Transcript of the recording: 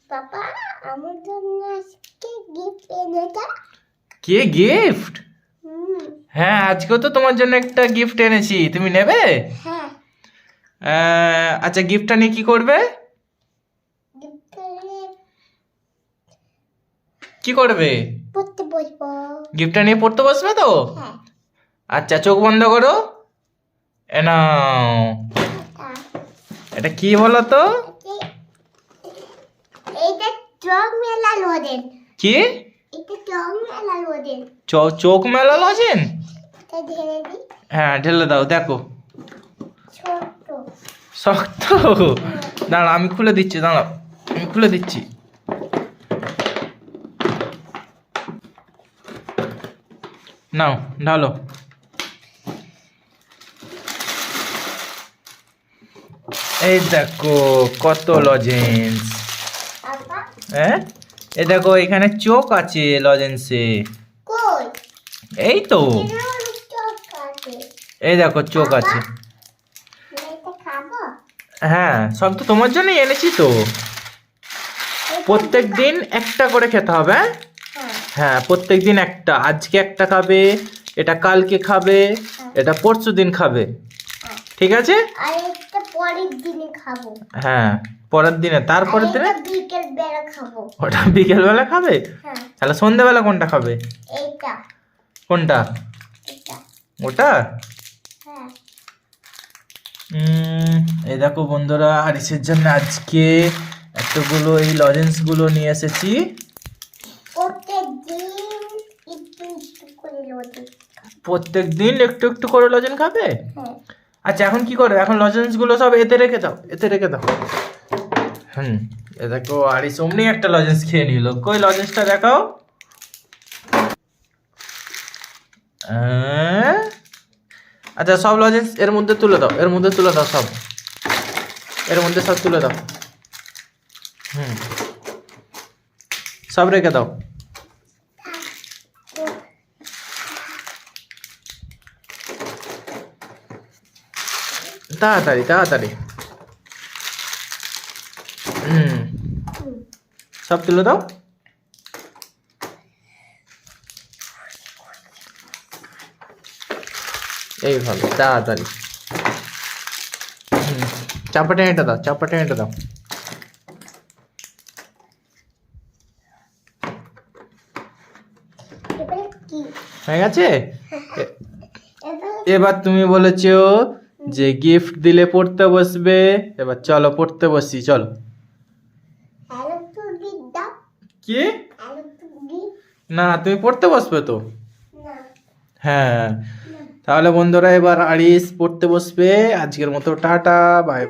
পাপা আমার জন্য আজকে গিফট এনেছে। কে গিফট? হুম। হ্যাঁ, আজকেও তো তোমার জন্য একটা গিফট এনেছি, তুমি নেবে? হ্যাঁ। আচ্ছা, গিফটটা নিয়ে কি করবে? গিফট এনে কি করবে? পড়তে বসবো। গিফটটা নিয়ে পড়তে বসবে তো? হ্যাঁ। আচ্ছা, চোখ বন্ধ করো। এ নাও। এটা কি বলো তো? এইটা চোখ মেলালো ওদের। কি? এটা চোখ মেলালো ওদের। চোখ মেলা লজেন? এটা ঢেলে দিই। হ্যাঁ, ঢেলে দাও, দেখো। ছোট। শক্ত? দাঁড়া, আমি খুলে দিচ্ছি, দাঁড়াও, আমি খুলে দিচ্ছি। নাও, ঢালো। এই দেখো কত লজেন্স। পাপা হ্যাঁ, এই দেখো এখানে চোখ আছে লজেন্সে। কই? এই তো, এখানে অনেক চোখ আছে। এই দেখো চোখ আছে। এটা খাবো? হ্যাঁ, সব তো তোমার জন্যই এনেছি তো। প্রত্যেক দিন একটা করে খেতে হবে। হ্যাঁ। হ্যাঁ, প্রত্যেক দিন একটা। আজকে একটা খাবে, এটা কালকে খাবে, এটা পরশু দিন খাবে, ঠিক আছে? আর একটা পরের দিনে খাবো। হ্যাঁ, পরের দিনে, তারপরের দিনে বিকেল বেলা খাবো। ওটা বিকেল বেলা খাবে। হ্যাঁ। তাহলে সন্ধ্যেবেলা কোনটা খাবে? এইটা। কোনটা? এটা। ওটা? হ্যাঁ। এই দেখো বন্ধুরা, আরিসের জন্য আজকে এতগুলো এই লজেন্স গুলো নিয়ে এসেছি। প্রত্যেক দিন একটু একটু করে লজেন্স। প্রত্যেক দিন একটু একটু করে লজেন্স খাবে? হ্যাঁ। আচ্ছা, এখন কি করবে? এখন লজেন্স গুলো সব এতে রেখে দাও, এতে রেখে দাও। এ দেখো আরিস অমনি একটা লজেন্স খেয়ে নিল। কই লজেন্সটা দেখাও। আচ্ছা, সব লজেন্স এর মধ্যে তুলে দাও, এর মধ্যে তুলে দাও, সব এর মধ্যে সব তুলে দাও। সব রেখে দাও। তাড়াতাড়ি তাড়াতাড়ি। সব তুলে দাও। এইভাবে তাড়াতাড়ি। চাপা টেনেটা দাও, চাপা টেনেটা দাও। এবারে কি? হয়ে গেছে? এবারে এবার তুমি বলেছো যে গিফট দিলে পড়তে বসবে। এবার চলো পড়তে বসি, চলো। হ্যালো টু গিফট দাও। কি? Hello two gift. না, তুমি পড়তে বসবে তো। না। হ্যাঁ, তাহলে বন্ধুরা এবার আরিস পড়তে বসবে। আজকের মতো টাটা, বাই।